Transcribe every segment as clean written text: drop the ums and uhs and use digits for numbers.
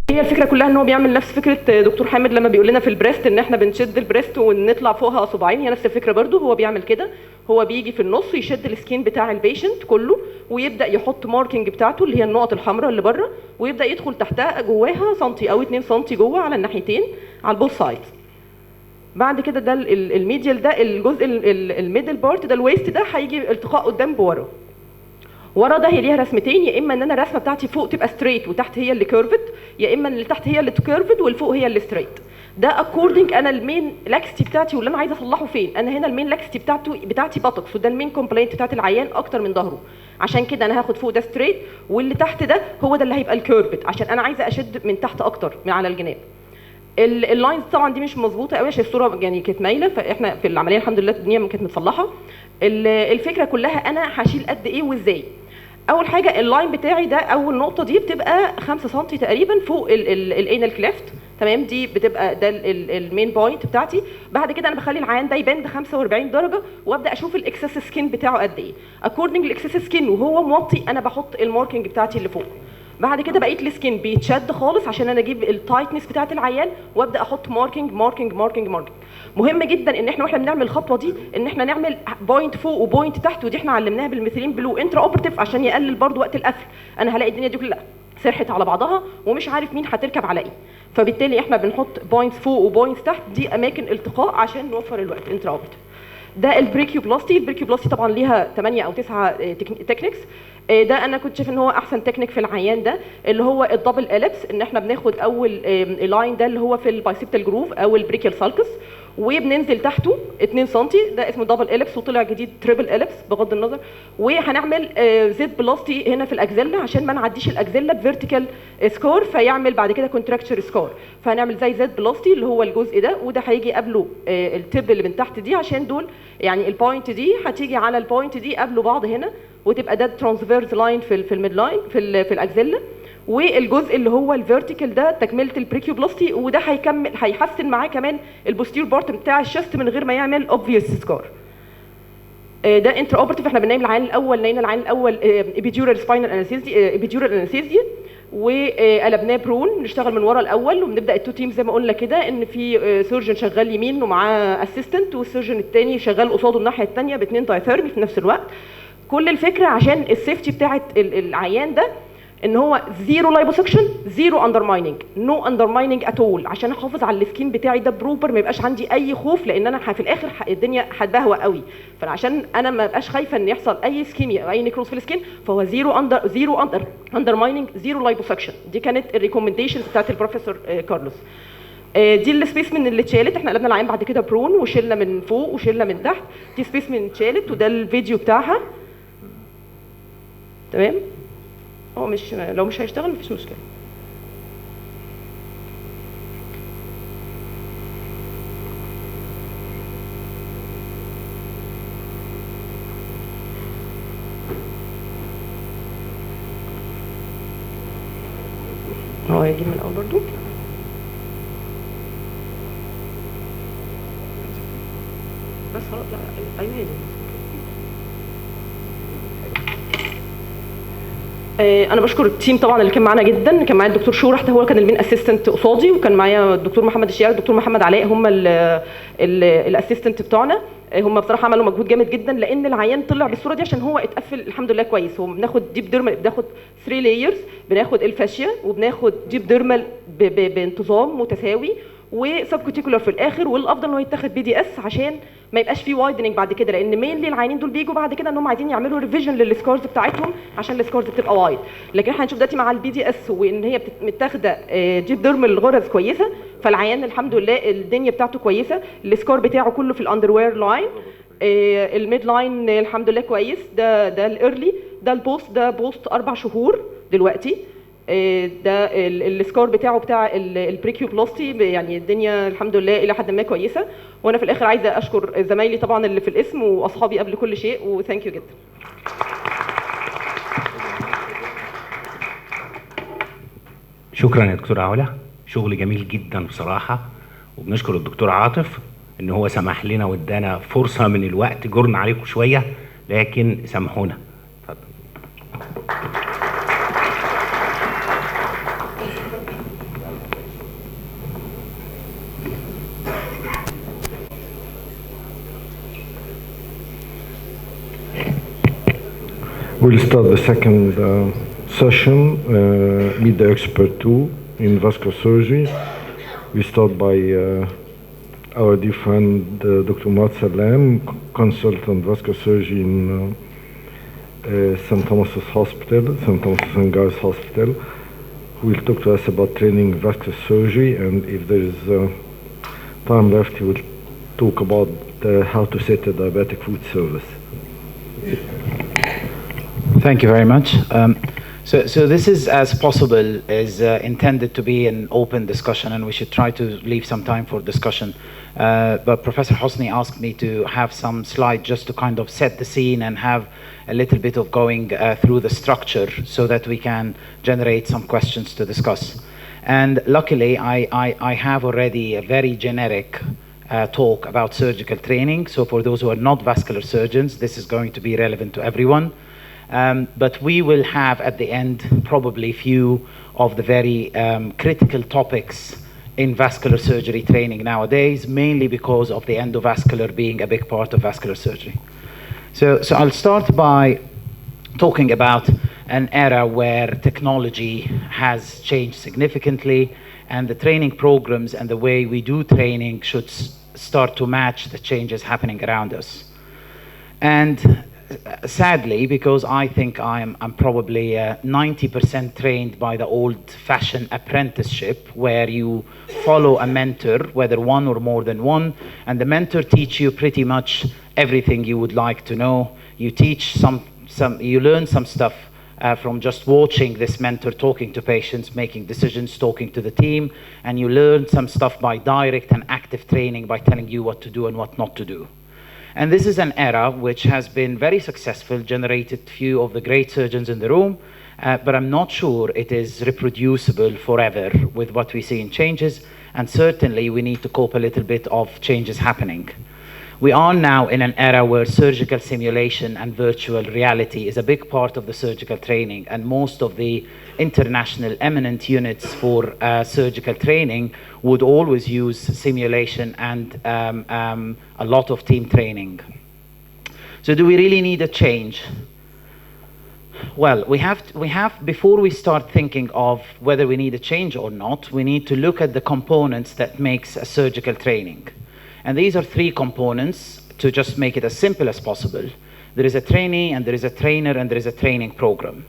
هي الفكره كلها ان هو بيعمل نفس فكره دكتور حامد لما بيقول لنا في البريست ان احنا بنشد البريست ونطلع فوقها صباعين، هي نفس الفكره برده. هو بيعمل كده، هو بيجي في النص يشد السكين بتاع البيشنت كله ويبدا يحط ماركينج بتاعته اللي هي النقط الحمراء اللي بره، ويبدا يدخل تحتها جواها سنتي او 2 سنتي جوه على الناحيتين على البوث سايدز. بعد كده ده الميديال، ده الجزء الميدل بارت، ده الويست، ده هيجي التقاء قدام بورا. ورا ده هي ليها رسمتين، يا اما ان انا الرسمه بتاعتي فوق تبقى ستريت وتحت هي اللي كيرفد، يا اما اللي تحت هي اللي كيرفد والفوق هي اللي ستريت. ده اكوردنج انا المين لاكستي بتاعتي واللي انا عايزه اصلحه فين. انا هنا المين لاكستي بتاعتي باتوكس، وده المين كومبلينت بتاعت العيان اكتر من ظهره، عشان كده انا هاخد فوق ده ستريت واللي تحت ده هو ده اللي هيبقى الكيرفد، عشان انا عايزه اشد من تحت اكتر من على الجناب. اللاينز طبعا دي مش مظبوطه قوي عشان الصوره يعني كانت مايله، فاحنا في العمليه الحمد لله الدنيا كانت متصلحه. الفكره كلها انا هشيل قد ايه وازاي. اول حاجه اللاين بتاعي ده، اول نقطه دي بتبقى 5 سم تقريبا فوق الانال كليفت، تمام، دي بتبقى ده المين بوينت بتاعتي. بعد كده انا بخلي العيان ده يبان ب 45 درجه وابدا اشوف الاكسس سكين بتاعه قد ايه. اكوردنج الاكسس سكين وهو موطي انا بحط الماركينج بتاعتي اللي فوق. بعد كده بقيت السكين بيتشد خالص عشان انا اجيب التايتنس بتاعت العيان وابدا احط ماركينج ماركينج ماركينج ماركينج. مهم جدا ان احنا واحنا بنعمل الخطوه دي ان احنا نعمل بوينت فوق وبوينت تحت، ودي احنا علمناها بالميثيلين بلو انترا اوبرتيف عشان يقلل برضو وقت القفل. انا هلاقي الدنيا دي كلها سرحت على بعضها ومش عارف مين هتركب على ايه، فبالتالي احنا بنحط بوينتس فوق وبوينتس تحت، دي اماكن التقاء عشان نوفر الوقت انترا اوبرتيف. ده البريكيوبلاستي. البريكيوبلاستي طبعا ليها 8 او 9 تكنيكس. ده انا كنت شايف ان هو احسن تكنيك في العيان ده اللي هو الدبل اليبس، ان احنا بناخد اول لاين ده اللي هو في البايسيبتال جروف او البريكيال سالكس وبننزل تحته 2 سم، ده اسمه دبل اليبس وطلع جديد تريبل اليبس بغض النظر. وهنعمل زيت بلاستي هنا في الاكزيلا عشان ما نعديش الاكزيلا بفيرتيكال سكور فيعمل بعد كده كونتراكتشر سكور، فهنعمل زي زيت بلاستي اللي هو الجزء ده، وده هيجي قبله التب اللي من تحت دي عشان دول يعني البوينت دي هتيجي على البوينت دي قبلوا بعض هنا، وتبقى ده ترانسفيرس لاين في الميد لاين في الاكزيلا. والجزء اللي هو الفيرتيكال ده تكمله البريكيوبلاستي، وده هيكمل هيحسن معاه كمان البوستير بارت بتاع الشست من غير ما يعمل اوبفيوس سكار. ده انتر اوبرتيف. احنا بنعمل العين الاول، لقينا العين الاول ابيديورال سباينال انستيزيا، ابيديورال انستيزيا، وقلبناه برون نشتغل من ورا الاول، وبنبدا التو تيم زي ما قلنا كده ان في سيرجن شغال يمين ومعاه اسيستنت، والسيرجن الثاني شغال قصاده الناحيه الثانيه باثنين دايثيرمي في نفس الوقت. كل الفكره عشان السيفتي بتاعه العيان ده ان هو زيرو لايبوسكشن، زيرو اندرمايننج، نو اندرمايننج اتول، عشان احافظ على السكين بتاعي ده بروبر، ما يبقاش عندي اي خوف، لان انا في الاخر الدنيا هتبهوى قوي. فعشان انا ما ابقاش خايفه ان يحصل اي سكيميا او اي نيكروز في السكين، فهو زيرو اندرمايننج، زيرو لايبوسكشن. دي كانت الريكومنديشنز بتاعت البروفيسور كارلوس. دي السبيسمن اللي اتشالت، احنا قلبنا العين بعد كده برون وشلنا من فوق وشلنا من تحت، دي سبيسمن اتشالت وده الفيديو بتاعها. تمام، هو مش لو مش هيشتغل مفيش مشكله. هو هيجيب من الاول برضو. بس خلاص، لا ايوه هي دي. انا بشكر التيم طبعا اللي كان معانا جدا. كان معايا الدكتور شورح، هو كان المين اسيستنت قصادي، وكان معايا الدكتور محمد الشيعي والدكتور محمد علاء هم الاسيستنت بتوعنا. هم بصراحه عملوا مجهود جامد جدا، لان العيان طلع بالصوره دي عشان هو اتقفل الحمد لله كويس. هو بناخد ديب ديرمال، بناخد 3 لايرز، بناخد الفاشيا وبناخد ديب ديرمال بانتظام متساوي وسبكوتيكولار في الاخر، والافضل ان هو يتاخد بي دي اس عشان ما يبقاش فيه وايدنج بعد كده، لان مينلي العيانين دول بيجوا بعد كده ان هم عايزين يعملوا ريفيجن للسكارز بتاعتهم عشان السكارز بتبقى وايد. لكن احنا هنشوف دلوقتي مع البي دي اس وان هي متاخده ديب ديرمال الغرز كويسه، فالعيان الحمد لله الدنيا بتاعته كويسه، السكار بتاعه كله في الاندروير لاين، الميد لاين الحمد لله كويس. ده الايرلي، ده البوست، ده بوست 4 شهور دلوقتي. ده السكور بتاعه بتاع البريكيوبلاستي، يعني الدنيا الحمد لله الى حد ما كويسه. وانا في الاخر عايزه اشكر زمايلي طبعا اللي في القسم واصحابي قبل كل شيء، وثانك يو جدا. شكرا يا دكتوره علا، شغل جميل جدا بصراحه. وبنشكر الدكتور عاطف ان هو سمح لنا وادانا فرصه من الوقت، جرنا عليكم شويه لكن سامحونا. اتفضل. We'll start the second session, Meet the Expert 2 in vascular surgery. We start by our dear friend Dr. Murat Salam, consultant vascular surgery in St. Thomas's Hospital, St. Thomas and Guy's Hospital, who will talk to us about training vascular surgery, and if there is time left, he will talk about how to set a diabetic food service. Thank you very much. So this is, as possible, is intended to be an open discussion, and we should try to leave some time for discussion. But Professor Hosni asked me to have some slides just to kind of set the scene and have a little bit of going through the structure so that we can generate some questions to discuss. And luckily, I have already a very generic talk about surgical training. So for those who are not vascular surgeons, this is going to be relevant to everyone. But we will have at the end probably few of the very critical topics in vascular surgery training nowadays, mainly because of the endovascular being a big part of vascular surgery. So I'll start by talking about an era where technology has changed significantly, and the training programs and the way we do training should start to match the changes happening around us. And sadly, because I think I'm probably 90% trained by the old-fashioned apprenticeship, where you follow a mentor, whether one or more than one, and the mentor teach you pretty much everything you would like to know. You teach you learn some stuff from just watching this mentor talking to patients, making decisions, talking to the team, and you learn some stuff by direct and active training by telling you what to do and what not to do. And this is an era which has been very successful, generated few of the great surgeons in the room, but I'm not sure it is reproducible forever with what we see in changes, and certainly we need to cope a little bit of changes happening. We are now in an era where surgical simulation and virtual reality is a big part of the surgical training, and most of the international eminent units for surgical training would always use simulation and a lot of team training. So do we really need a change? Well, we have before we start thinking of whether we need a change or not, we need to look at the components that makes a surgical training. And these are three components to just make it as simple as possible. There is a trainee, and there is a trainer, and there is a training program.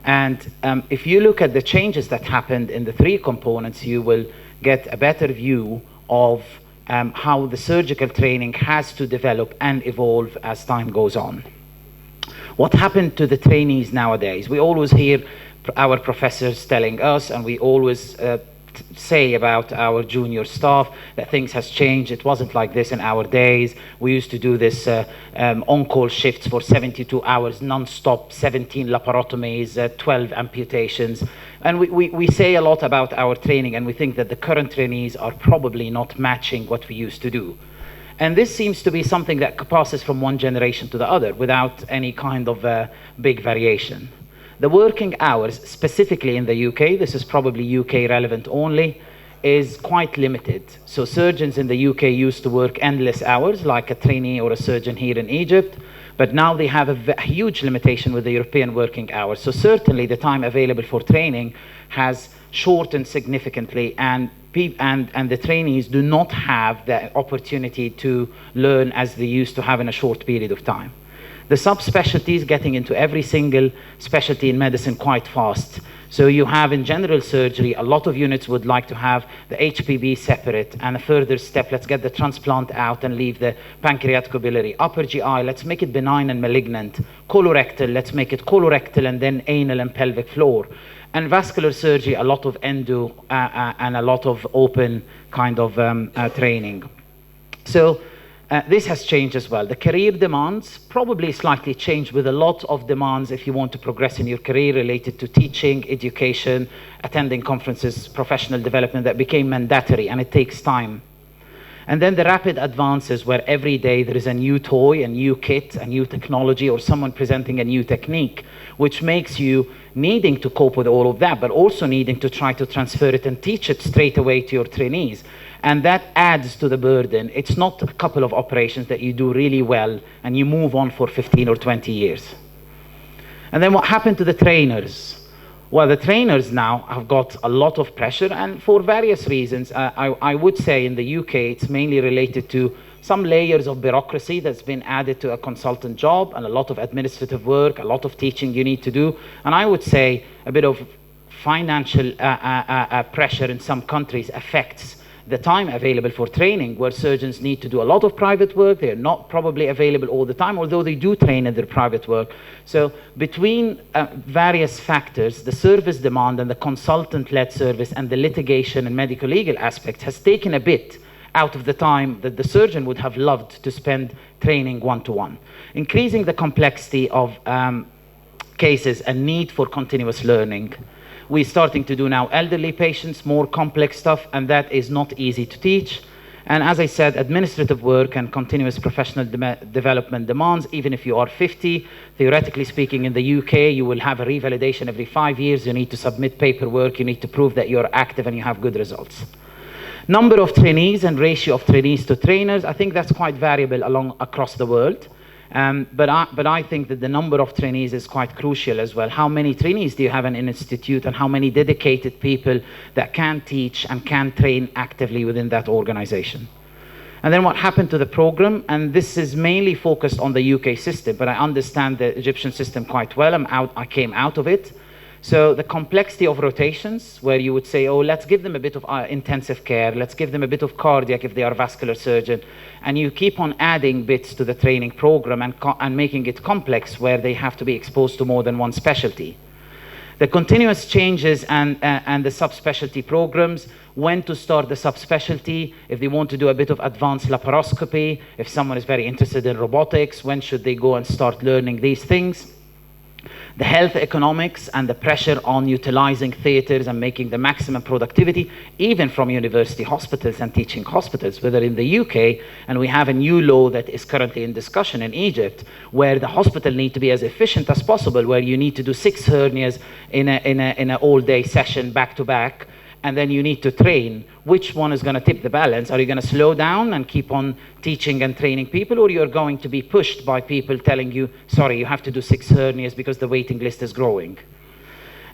And if you look at the changes that happened in the three components, you will get a better view of how the surgical training has to develop and evolve as time goes on. What happened to the trainees nowadays? We always hear our professors telling us, and we always say about our junior staff that things has changed. It wasn't like this in our days. We used to do this on-call shifts for 72 hours non-stop, 17 laparotomies, 12 amputations. And we say a lot about our training, and we think that the current trainees are probably not matching what we used to do. And this seems to be something that passes from one generation to the other without any kind of big variation. The working hours, specifically in the UK, this is probably UK relevant only, is quite limited. So surgeons in the UK used to work endless hours, like a trainee or a surgeon here in Egypt, but now they have a huge limitation with the European working hours. So certainly the time available for training has shortened significantly, and the trainees do not have the opportunity to learn as they used to have in a short period of time. The subspecialties getting into every single specialty in medicine quite fast. So you have in general surgery, a lot of units would like to have the HPB separate, and a further step, let's get the transplant out and leave the pancreaticobiliary. Upper GI, let's make it benign and malignant. Colorectal, let's make it colorectal and then anal and pelvic floor. And vascular surgery, a lot of endo and a lot of open kind of training. So this has changed as well. The career demands probably slightly changed, with a lot of demands if you want to progress in your career related to teaching, education, attending conferences, professional development that became mandatory, and it takes time. And then the rapid advances where every day there is a new toy, a new kit, a new technology, or someone presenting a new technique, which makes you needing to cope with all of that, but also needing to try to transfer it and teach it straight away to your trainees. And that adds to the burden. It's not a couple of operations that you do really well and you move on for 15 or 20 years. And then what happened to the trainers? Well, the trainers now have got a lot of pressure, and for various reasons. I would say in the UK it's mainly related to some layers of bureaucracy that's been added to a consultant job, and a lot of administrative work, a lot of teaching you need to do, and I would say a bit of financial pressure in some countries affects the time available for training, where surgeons need to do a lot of private work. They're not probably available all the time, although they do train in their private work. So between various factors, the service demand and the consultant-led service and the litigation and medical legal aspects has taken a bit out of the time that the surgeon would have loved to spend training one-to-one, increasing the complexity of cases and need for continuous learning. We're starting to do now elderly patients, more complex stuff, and that is not easy to teach. And as I said, administrative work and continuous professional development demands, even if you are 50, theoretically speaking, in the UK, you will have a revalidation every 5 years. You need to submit paperwork. You need to prove that you're active and you have good results. Number of trainees and ratio of trainees to trainers, I think that's quite variable across the world. But I think that the number of trainees is quite crucial as well. How many trainees do you have in an institute, and how many dedicated people that can teach and can train actively within that organization? And then what happened to the program? And this is mainly focused on the UK system, but I understand the Egyptian system quite well. I came out of it. So the complexity of rotations, where you would say, oh, let's give them a bit of intensive care, let's give them a bit of cardiac if they are a vascular surgeon, and you keep on adding bits to the training program and making it complex, where they have to be exposed to more than one specialty. The continuous changes and the subspecialty programs, when to start the subspecialty, if they want to do a bit of advanced laparoscopy, if someone is very interested in robotics, when should they go and start learning these things? The health economics and the pressure on utilizing theaters and making the maximum productivity, even from university hospitals and teaching hospitals, whether in the UK, and we have a new law that is currently in discussion in Egypt, where the hospital need to be as efficient as possible, where you need to do 6 hernias in an all-day session back to back, and then you need to train. Which one is going to tip the balance? Are you going to slow down and keep on teaching and training people, or you're going to be pushed by people telling you, sorry, you have to do 6 hernias because the waiting list is growing?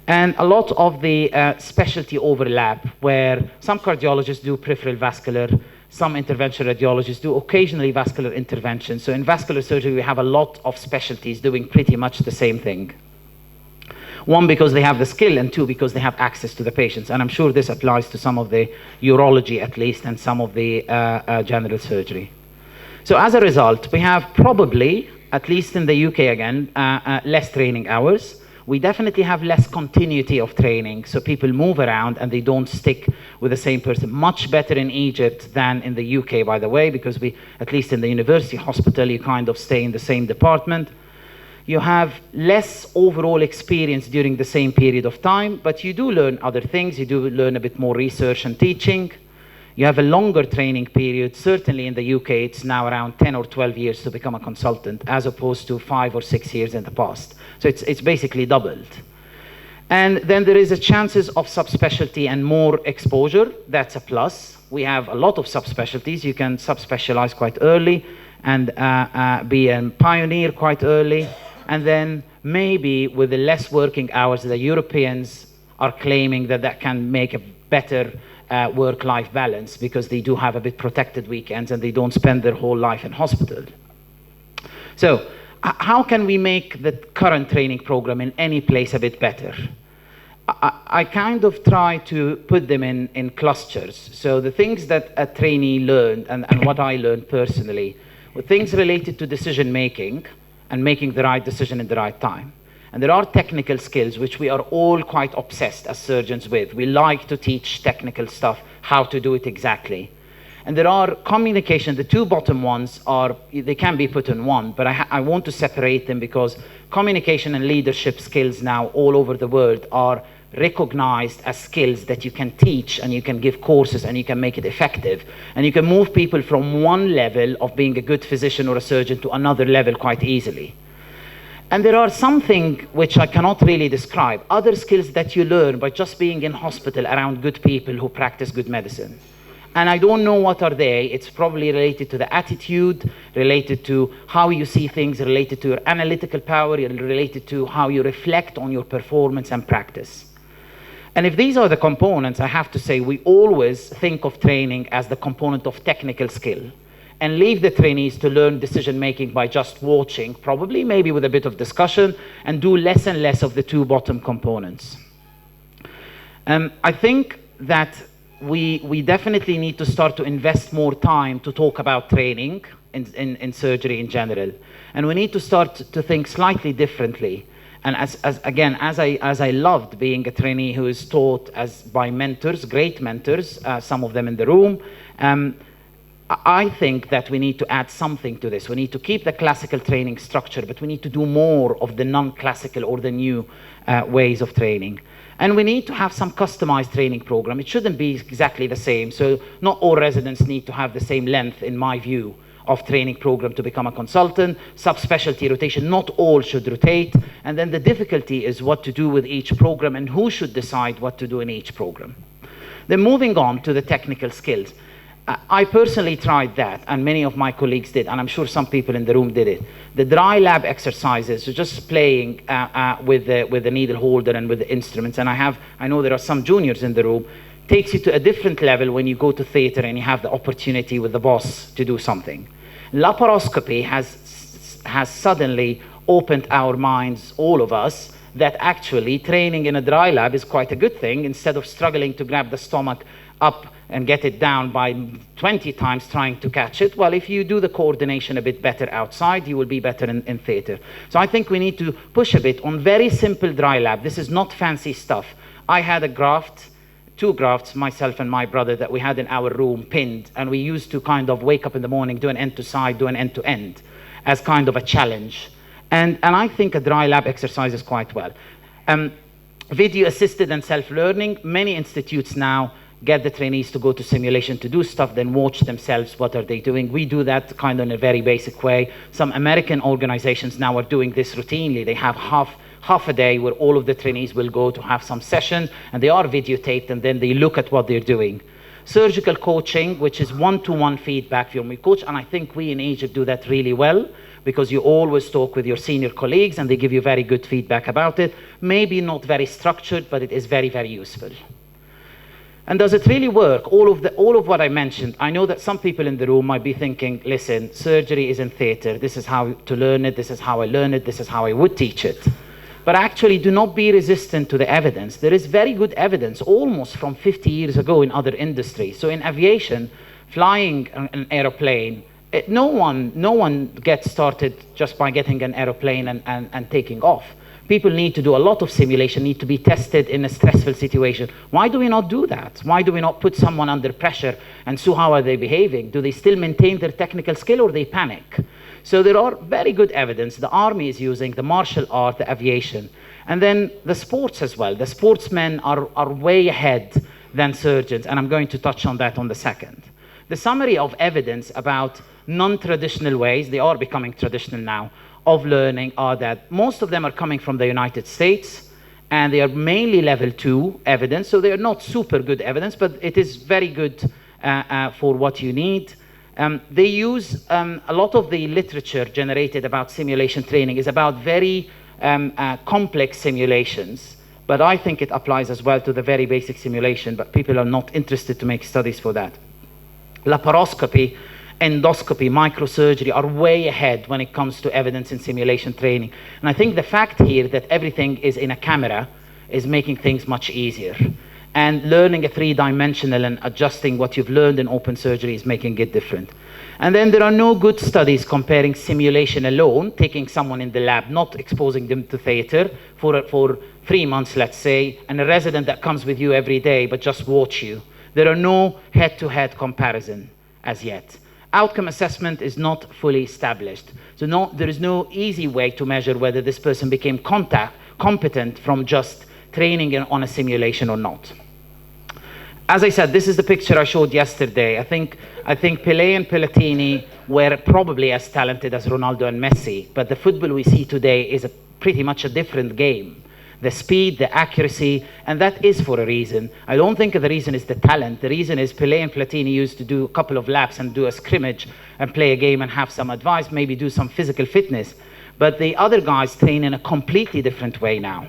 And a lot of the specialty overlap, where some cardiologists do peripheral vascular, some interventional radiologists do occasionally vascular intervention. So in vascular surgery, we have a lot of specialties doing pretty much the same thing. 1, because they have the skill, and 2, because they have access to the patients. And I'm sure this applies to some of the urology at least, and some of the general surgery. So as a result, we have probably, at least in the UK again, less training hours. We definitely have less continuity of training, so people move around and they don't stick with the same person. Much better in Egypt than in the UK, by the way, because we, at least in the university hospital, you kind of stay in the same department. You have less overall experience during the same period of time, but you do learn other things. You do learn a bit more research and teaching. You have a longer training period. Certainly in the UK, it's now around 10 or 12 years to become a consultant, as opposed to 5 or 6 years in the past. So it's basically doubled. And then there is a chances of subspecialty and more exposure. That's a plus. We have a lot of subspecialties. You can subspecialize quite early and be a pioneer quite early. And then maybe with the less working hours, the Europeans are claiming that that can make a better work-life balance, because they do have a bit protected weekends and they don't spend their whole life in hospital. So how can we make the current training program in any place a bit better? I kind of try to put them in clusters. So the things that a trainee learned, and what I learned personally, were things related to decision-making and making the right decision in the right time. And there are technical skills which we are all quite obsessed as surgeons with. We like to teach technical stuff, how to do it exactly. And there are communication. The 2 bottom ones are, they can be put in one, but I want to separate them, because communication and leadership skills now all over the world are recognized as skills that you can teach, and you can give courses, and you can make it effective. And you can move people from one level of being a good physician or a surgeon to another level quite easily. And there are something which I cannot really describe, other skills that you learn by just being in hospital around good people who practice good medicine. And I don't know what are they. It's probably related to the attitude, related to how you see things, related to your analytical power, related to how you reflect on your performance and practice. And if these are the components, I have to say we always think of training as the component of technical skill and leave the trainees to learn decision making by just watching, probably maybe with a bit of discussion, and do less and less of the two bottom components. I think that we definitely need to start to invest more time to talk about training in surgery in general. And we need to start to think slightly differently. And as I loved being a trainee who is taught by mentors, great mentors, some of them in the room, I think that we need to add something to this. We need to keep the classical training structure, but we need to do more of the non-classical or the new ways of training. And we need to have some customized training program. It shouldn't be exactly the same. So not all residents need to have the same length, in my view, of training program to become a consultant. Subspecialty rotation, not all should rotate. And then the difficulty is what to do with each program and who should decide what to do in each program. Then moving on to the technical skills. I personally tried that, and many of my colleagues did, and I'm sure some people in the room did it. The dry lab exercises, so just playing with the needle holder and with the instruments, and I know there are some juniors in the room, takes you to a different level when you go to theater and you have the opportunity with the boss to do something. Laparoscopy has suddenly opened our minds, all of us, that actually training in a dry lab is quite a good thing. Instead of struggling to grab the stomach up and get it down by 20 times trying to catch it, well, if you do the coordination a bit better outside, you will be better in theater. So I think we need to push a bit on very simple dry lab. This is not fancy stuff. I had a graft, 2 grafts, myself and my brother, that we had in our room pinned, and we used to kind of wake up in the morning, do an end to side, do an end to end, as kind of a challenge. And I think a dry lab exercise is quite well. Video assisted and self-learning, many institutes now get the trainees to go to simulation to do stuff, then watch themselves what are they doing. We do that kind of in a very basic way. Some American organizations now are doing this routinely. They have half a day where all of the trainees will go to have some session, and they are videotaped, and then they look at what they're doing. Surgical coaching, which is one-to-one feedback from your coach, and I think we in Egypt do that really well, because you always talk with your senior colleagues and they give you very good feedback about it. Maybe not very structured, but it is very, very useful. And does it really work? All of what I mentioned, I know that some people in the room might be thinking, listen, surgery is in theater. This is how to learn it. This is how I learn it. This is how I would teach it. But actually, do not be resistant to the evidence. There is very good evidence, almost from 50 years ago in other industries. So in aviation, flying an aeroplane, no one gets started just by getting an aeroplane and taking off. People need to do a lot of simulation, need to be tested in a stressful situation. Why do we not do that? Why do we not put someone under pressure and see how are they behaving? Do they still maintain their technical skill or they panic? So there are very good evidence. The army is using the martial art, the aviation, and then the sports as well. The sportsmen are way ahead than surgeons, and I'm going to touch on that on the second. The summary of evidence about non-traditional ways, they are becoming traditional now, of learning are that most of them are coming from the United States, and they are mainly level 2 evidence, so they are not super good evidence, but it is very good for what you need. They use a lot of the literature generated about simulation training is about very complex simulations, but I think it applies as well to the very basic simulation, but people are not interested to make studies for that. Laparoscopy, endoscopy, microsurgery are way ahead when it comes to evidence in simulation training. And I think the fact here that everything is in a camera is making things much easier. And learning a 3-dimensional and adjusting what you've learned in open surgery is making it different. And then there are no good studies comparing simulation alone, taking someone in the lab, not exposing them to theater for 3 months, let's say, and a resident that comes with you every day but just watch you. There are no head-to-head comparison as yet. Outcome assessment is not fully established. So there is no easy way to measure whether this person became competent from just training on a simulation or not. As I said, this is the picture I showed yesterday. I think Pelé and Pellatini were probably as talented as Ronaldo and Messi, but the football we see today is pretty much a different game. the speed, the accuracy, and that is for a reason. I don't think the reason is the talent. The reason is Pelé and Platini used to do a couple of laps and do a scrimmage and play a game and have some advice, maybe do some physical fitness. But the other guys train in a completely different way now.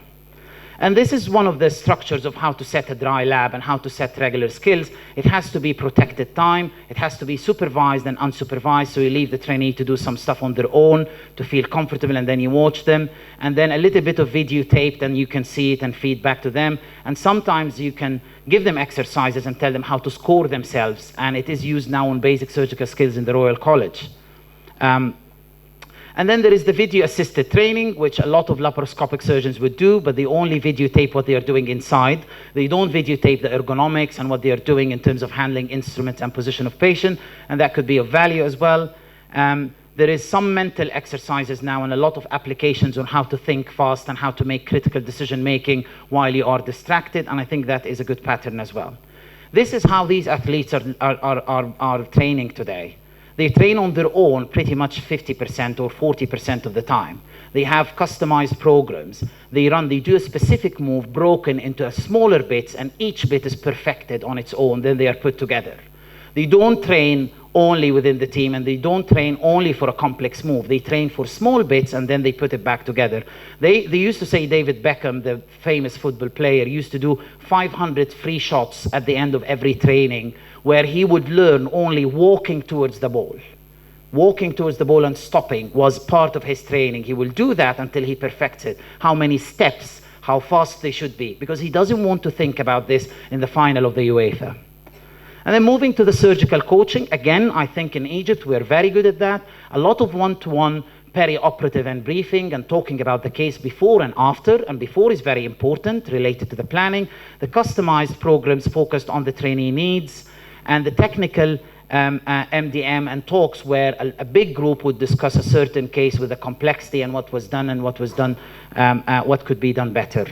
And this is one of the structures of how to set a dry lab and how to set regular skills. It has to be protected time. It has to be supervised and unsupervised. So you leave the trainee to do some stuff on their own to feel comfortable, and then you watch them. And then a little bit of videotaped, and you can see it and feed back to them. And sometimes you can give them exercises and tell them how to score themselves. And it is used now on basic surgical skills in the Royal College. And then there is the video-assisted training, which a lot of laparoscopic surgeons would do, but they only videotape what they are doing inside. They don't videotape the ergonomics and what they are doing in terms of handling instruments and position of patient, and that could be of value as well. There is some mental exercises now and a lot of applications on how to think fast and how to make critical decision-making while you are distracted, and I think that is a good pattern as well. This is how these athletes are training today. They train on their own pretty much 50% or 40% of the time. They have customized programs. They do a specific move broken into smaller bits, and each bit is perfected on its own, then they are put together. They don't train only within the team, and they don't train only for a complex move. They train for small bits, and then they put it back together. They used to say David Beckham, the famous football player, used to do 500 free shots at the end of every training, where he would learn only walking towards the ball. Walking towards the ball and stopping was part of his training. He will do that until he perfects it. How many steps, how fast they should be, because he doesn't want to think about this in the final of the UEFA. And then moving to the surgical coaching, again, I think in Egypt we're very good at that. A lot of one-to-one peri-operative and briefing and talking about the case before and after, and before is very important, related to the planning. The customized programs focused on the trainee needs, and the technical MDM and talks where a big group would discuss a certain case with the complexity and what was done and what was done, what could be done better.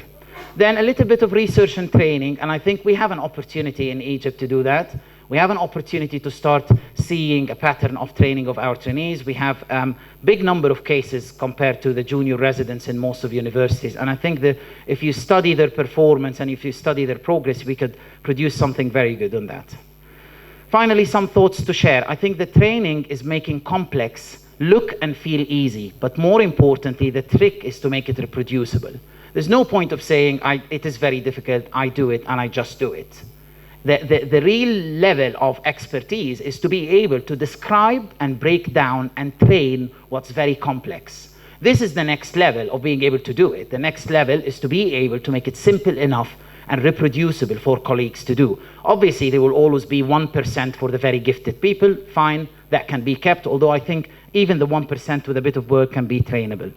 Then a little bit of research and training, and I think we have an opportunity in Egypt to do that. We have an opportunity to start seeing a pattern of training of our trainees. We have big number of cases compared to the junior residents in most of universities, and I think that if you study their performance and if you study their progress, we could produce something very good on that. Finally, some thoughts to share. I think the training is making complex look and feel easy, but more importantly, the trick is to make it reproducible. There's no point of saying, it is very difficult, I do it, and I just do it. The real level of expertise is to be able to describe and break down and train what's very complex. This is the next level of being able to do it. The next level is to be able to make it simple enough and reproducible for colleagues to do. Obviously, there will always be 1% for the very gifted people. Fine, that can be kept, although I think even the 1% with a bit of work can be trainable.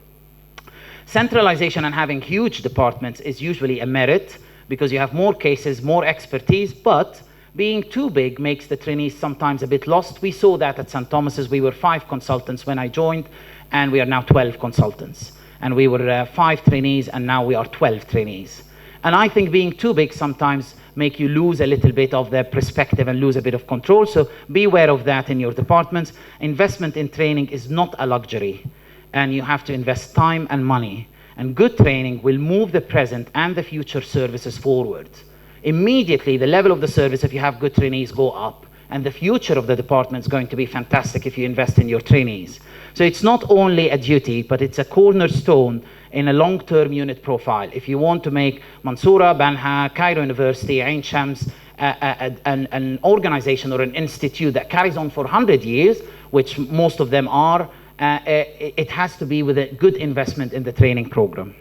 Centralization and having huge departments is usually a merit because you have more cases, more expertise, but being too big makes the trainees sometimes a bit lost. We saw that at St. Thomas's. We were 5 consultants when I joined, and we are now 12 consultants. And we were 5 trainees, and now we are 12 trainees. And I think being too big sometimes make you lose a little bit of the perspective and lose a bit of control. So be aware of that in your departments. Investment in training is not a luxury, and you have to invest time and money. And good training will move the present and the future services forward. Immediately, the level of the service, if you have good trainees, go up. And the future of the department is going to be fantastic if you invest in your trainees. So it's not only a duty, but it's a cornerstone in a long-term unit profile. If you want to make Mansoura, Benha, Cairo University, Ain Shams, an organization or an institute that carries on for 100 years, which most of them are, it has to be with a good investment in the training program.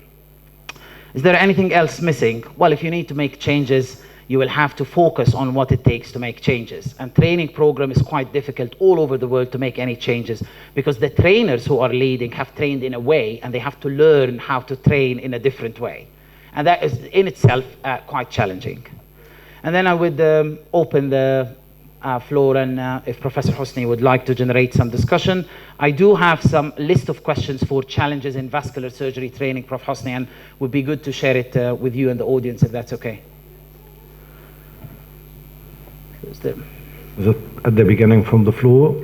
Is there anything else missing? Well, if you need to make changes, you will have to focus on what it takes to make changes. And training program is quite difficult all over the world to make any changes because the trainers who are leading have trained in a way and they have to learn how to train in a different way. And that is in itself quite challenging. And then I would open the floor, and if Professor Hosni would like to generate some discussion. I do have some list of questions for challenges in vascular surgery training, Prof. Hosni, and would be good to share it with you and the audience if that's okay. Is it at the beginning from the floor?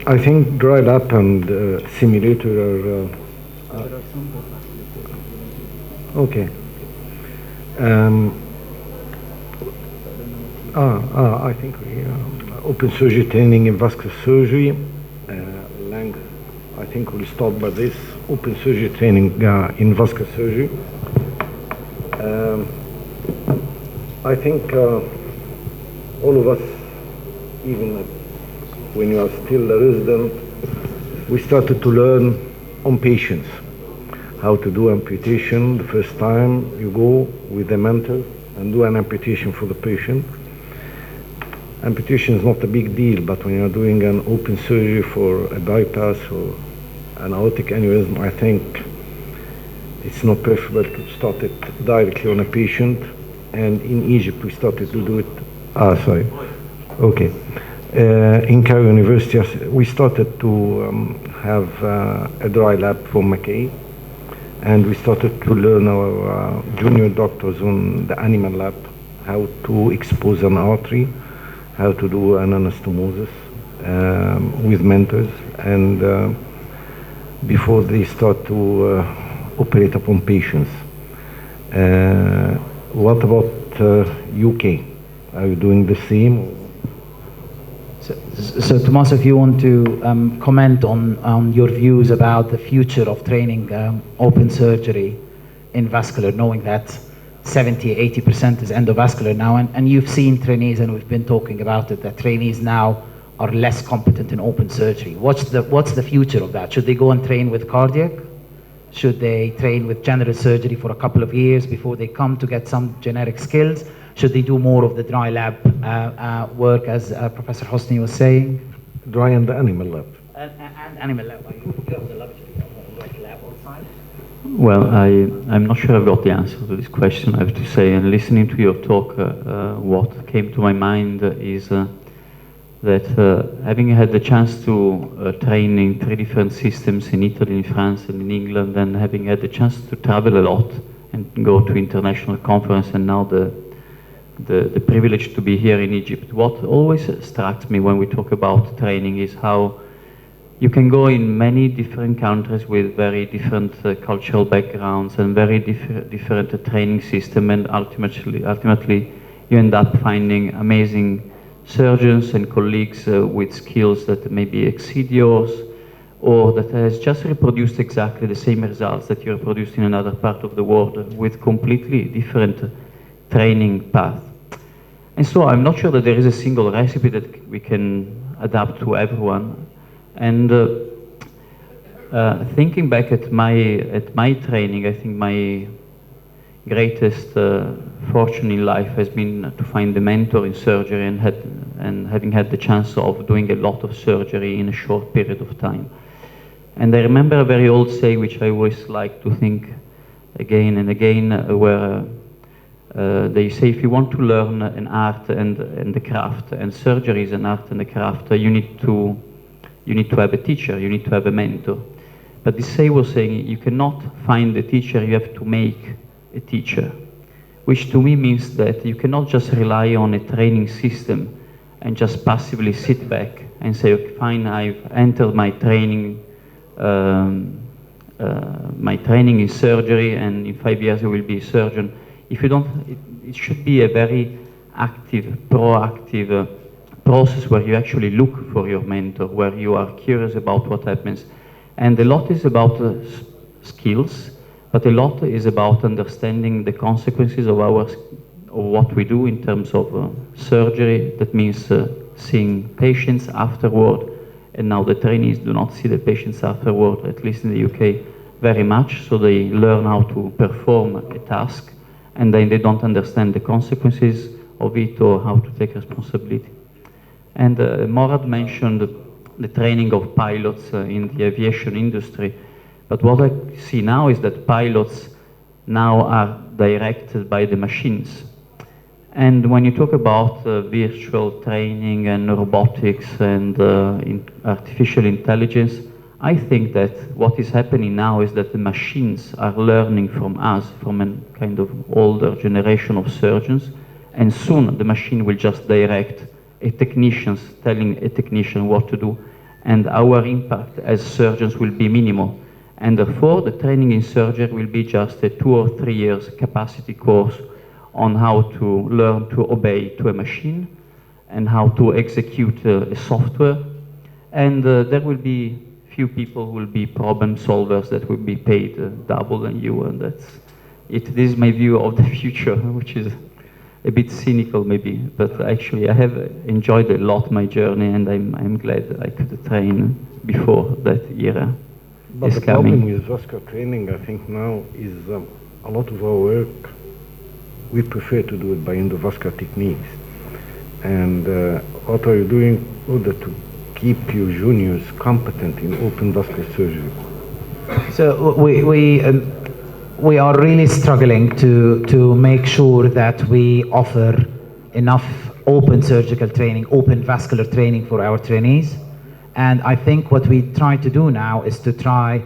I think dry lap and simulator are okay. I think we open surgery training in vascular surgery. Lang, I think we'll start by this open surgery training in vascular surgery. I think all of us, even when you are still a resident, we started to learn on patients how to do amputation. The first time you go with a mentor and do an amputation for the patient. Amputation is not a big deal, but when you're doing an open surgery for a bypass or an aortic aneurysm, I think it's not preferable to start it directly on a patient. And in Egypt, we started to do it. Sorry. Okay. In Cairo University, we started to have a dry lab for Mackay, and we started to learn our junior doctors on the animal lab how to expose an artery, how to do an anastomosis with mentors, and before they start to operate upon patients. What about UK? Are you doing the same? So Tommaso, if you want to comment on your views about the future of training open surgery in vascular, knowing that 70-80% is endovascular now, and you've seen trainees, and we've been talking about it, that trainees now are less competent in open surgery. What's the future of that? Should they go and train with cardiac? Should they train with general surgery for a couple of years before they come to get some generic skills? Should they do more of the dry lab work, as Professor Hosni was saying? Dry and the animal lab. And animal lab. You have the laboratory lab outside? Well, I'm not sure I've got the answer to this question, I have to say. And listening to your talk, what came to my mind is that having had the chance to train in 3 different systems in Italy, in France, and in England, and having had the chance to travel a lot and go to international conference, and now the privilege to be here in Egypt, what always strikes me when we talk about training is how you can go in many different countries with very different cultural backgrounds and very different training system, and ultimately you end up finding amazing surgeons and colleagues with skills that maybe exceed yours, or that has just reproduced exactly the same results that you reproduced in another part of the world with completely different training path. And so I'm not sure that there is a single recipe that we can adapt to everyone. And thinking back at my training, I think my greatest fortune in life has been to find a mentor in surgery, and having had the chance of doing a lot of surgery in a short period of time. And I remember a very old saying, which I always like to think again and again, where they say, if you want to learn an art and a craft, and surgery is an art and a craft, you need to have a teacher, you need to have a mentor. But this say was saying, you cannot find a teacher, you have to make a teacher, which to me means that you cannot just rely on a training system and just passively sit back and say, okay, fine, I've entered my training in surgery, and in 5 years I will be a surgeon. If you don't, it should be a very active, proactive process where you actually look for your mentor, where you are curious about what happens. And a lot is about skills, but a lot is about understanding the consequences of what we do in terms of surgery. That means seeing patients afterward, and now the trainees do not see the patients afterward, at least in the UK, very much, so they learn how to perform a task, and then they don't understand the consequences of it or how to take responsibility. And Morad mentioned the training of pilots in the aviation industry, but what I see now is that pilots now are directed by the machines. And when you talk about virtual training and robotics and artificial intelligence, I think that what is happening now is that the machines are learning from us, from a kind of older generation of surgeons, and soon the machine will just direct a technician, telling a technician what to do. and our impact as surgeons will be minimal. And therefore, the training in surgery will be just a 2 or 3 years capacity course on how to learn to obey to a machine and how to execute a software. And there will be few people who will be problem solvers that will be paid double than you, and that's it. This is my view of the future, which is a bit cynical maybe, but actually I have enjoyed a lot my journey, and I'm glad that I could train before that era. But the problem with vascular training, I think now, is a lot of our work, we prefer to do it by endovascular techniques. And what are you doing in order to keep your juniors competent in open vascular surgery? So we are really struggling to make sure that we offer enough open surgical training, open vascular training for our trainees. And I think what we try to do now is to try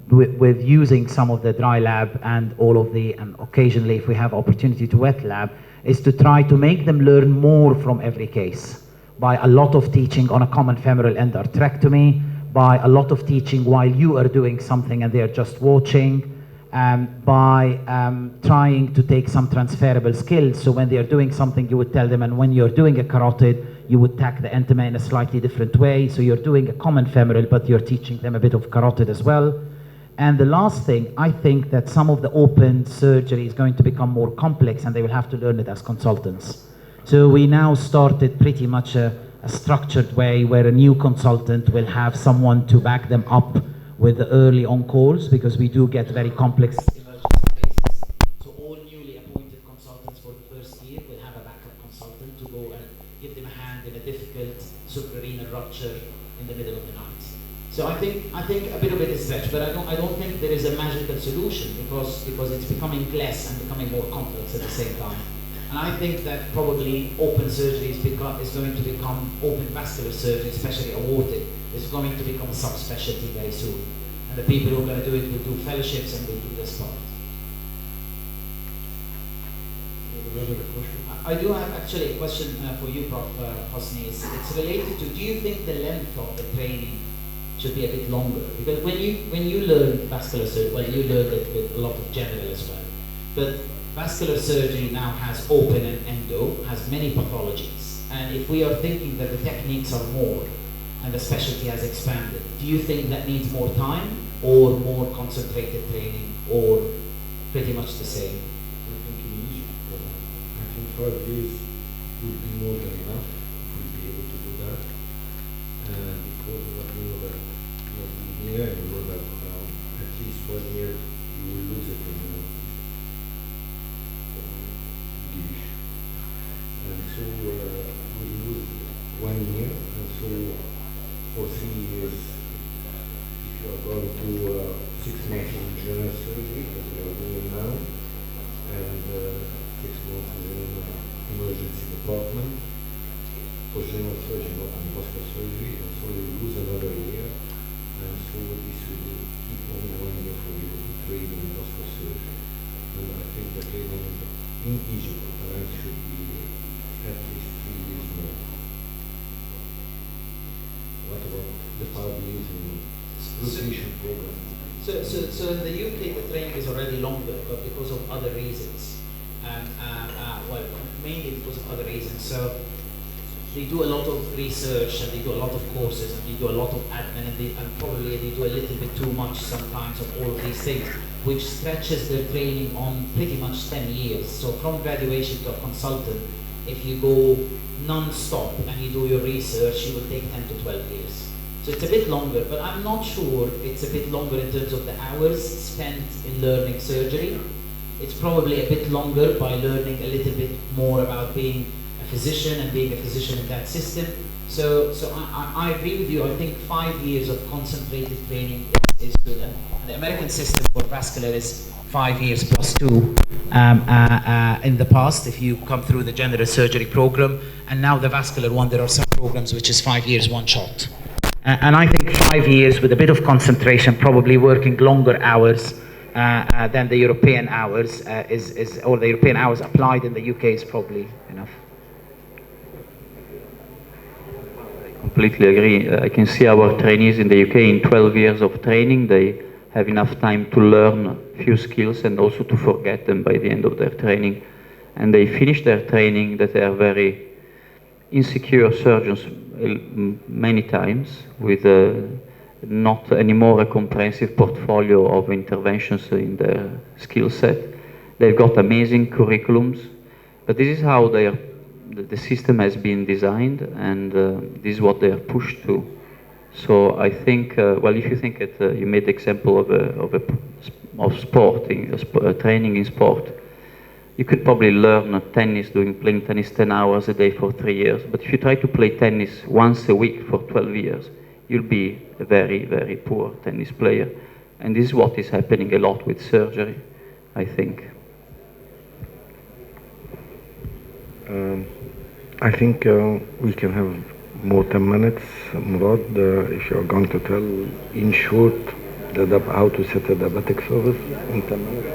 with using some of the dry lab and all of the, and occasionally if we have opportunity to wet lab, is to try to make them learn more from every case by a lot of teaching on a common femoral endarterectomy, by a lot of teaching while you are doing something and they're just watching, by trying to take some transferable skills. So when they're doing something, you would tell them, and when you're doing a carotid, you would tack the intima in a slightly different way. So you're doing a common femoral, but you're teaching them a bit of carotid as well. And the last thing, I think that some of the open surgery is going to become more complex and they will have to learn it as consultants. So we now started pretty much a structured way where a new consultant will have someone to back them up with the early on calls, because we do get very complex emergency cases. So all newly appointed consultants for the first year will have a backup consultant to go and give them a hand in a difficult suprarenal rupture in the middle of the night. So I think a bit of it is stretched, but I don't think there is a magical solution because it's becoming less and becoming more complex at the same time. And I think that probably open surgery is going to become open vascular surgery, especially aortic, is going to become a subspecialty very soon. And the people who are going to do it will do fellowships and will do this part. I do have actually a question for you, Prof. Hosni. It's related to, do you think the length of the training should be a bit longer? Because when you learn vascular surgery, well, you learn it with a lot of general as well. But vascular surgery now has open and endo, has many pathologies. And if we are thinking that the techniques are more and the specialty has expanded, do you think that needs more time or more concentrated training or pretty much the same? I think in Egypt, I think 5 years would be more than enough. We'll be able to do that. Because what we know that here, and we know that at least 1 year you will lose it in English. And so we lose 1 year, and so for 3 years, if you are going to 6 months in general surgery, as we are doing now, and 6 months in emergency department, for general surgery, not in vascular surgery, and so you lose another year, and so this will keep only 1 year for you to train in vascular surgery. And I think the training in Egypt should be at least 3 years more. What about the 5 years in rotation program? So in the UK the training is already longer, but because of other reasons. Well, mainly because of other reasons. So they do a lot of research and they do a lot of courses and they do a lot of admin and probably they do a little bit too much sometimes of all of these things, which stretches their training on pretty much 10 years. So from graduation to a consultant, if you go non-stop and you do your research, you will take 10 to 12 years. So it's a bit longer, but I'm not sure it's a bit longer in terms of the hours spent in learning surgery. It's probably a bit longer by learning a little bit more about being a physician and being a physician in that system. So I agree with you. I think 5 years of concentrated training is good. And the American system for vascular is 5 years plus 2 in the past if you come through the general surgery program. And now the vascular one, there are some programs which is 5 years, one shot. And I think 5 years with a bit of concentration, probably working longer hours than the European hours or the European hours applied in the UK is probably enough. completely agree. I can see our trainees in the UK in 12 years of training, they have enough time to learn a few skills and also to forget them by the end of their training. And they finish their training that they are very insecure surgeons many times with not anymore a comprehensive portfolio of interventions in their skill set. They've got amazing curriculums, but this is how the system has been designed, and this is what they are pushed to. So I think, well, if you think that you made the example of sport, training in sport, you could probably learn tennis playing tennis 10 hours a day for 3 years. But if you try to play tennis once a week for 12 years, you'll be a very, very poor tennis player. And this is what is happening a lot with surgery, I think. I think we can have more 10 minutes, Murad, if you're going to tell in short how to set a diabetic service in 10 minutes.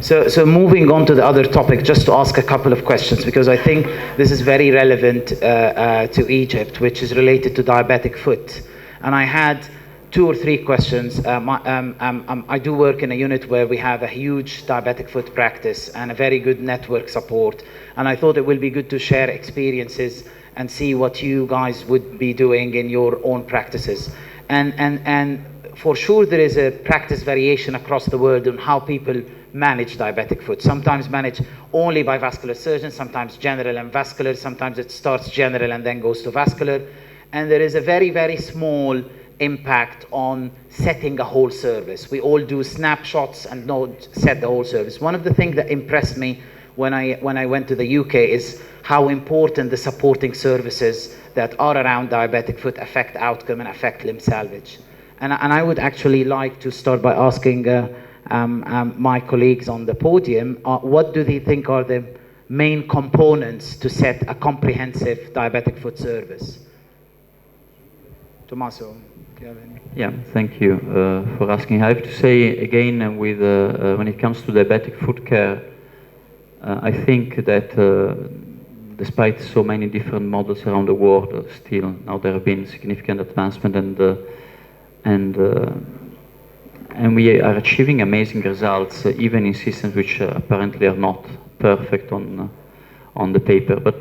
So moving on to the other topic, just to ask a couple of questions, because I think this is very relevant to Egypt, which is related to diabetic foot. And I had 2 or 3 questions. I do work in a unit where we have a huge diabetic foot practice and a very good network support. And I thought it will be good to share experiences and see what you guys would be doing in your own practices. And for sure, there is a practice variation across the world on how people manage diabetic foot. Sometimes managed only by vascular surgeons, sometimes general and vascular, sometimes it starts general and then goes to vascular. And there is a very, very small impact on setting a whole service. We all do snapshots and don't set the whole service. One of the things that impressed me when I went to the UK is how important the supporting services that are around diabetic foot affect outcome and affect limb salvage. And I would actually like to start by asking my colleagues on the podium, what do they think are the main components to set a comprehensive diabetic foot service? Tommaso, do you have any? Yeah, thank you for asking. I have to say again, when it comes to diabetic foot care, I think that despite so many different models around the world, still now there have been significant advancement, and we are achieving amazing results, even in systems which apparently are not perfect on the paper. But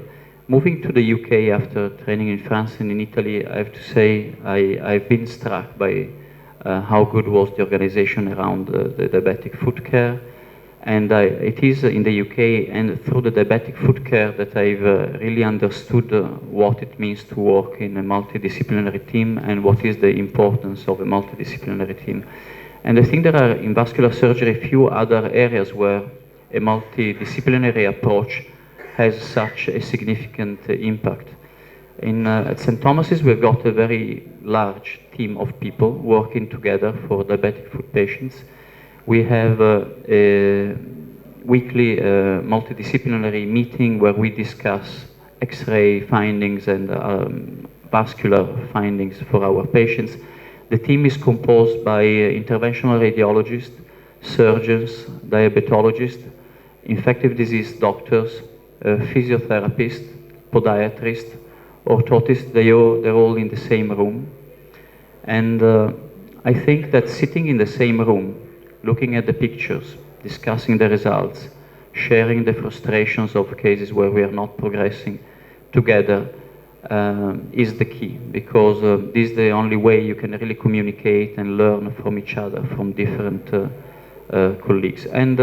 moving to the UK after training in France and in Italy, I have to say I've been struck by how good was the organization around the diabetic foot care. And it is in the UK and through the diabetic foot care that I've really understood what it means to work in a multidisciplinary team and what is the importance of a multidisciplinary team. And I think there are in vascular surgery a few other areas where a multidisciplinary approach has such a significant impact. At St. Thomas's, we've got a very large team of people working together for diabetic foot patients. We have a weekly multidisciplinary meeting where we discuss X-ray findings and vascular findings for our patients. The team is composed by interventional radiologists, surgeons, diabetologists, infective disease doctors, physiotherapists, podiatrists, orthotists. They're all in the same room. And I think that sitting in the same room, looking at the pictures, discussing the results, sharing the frustrations of cases where we are not progressing together is the key, because this is the only way you can really communicate and learn from each other, from different colleagues. And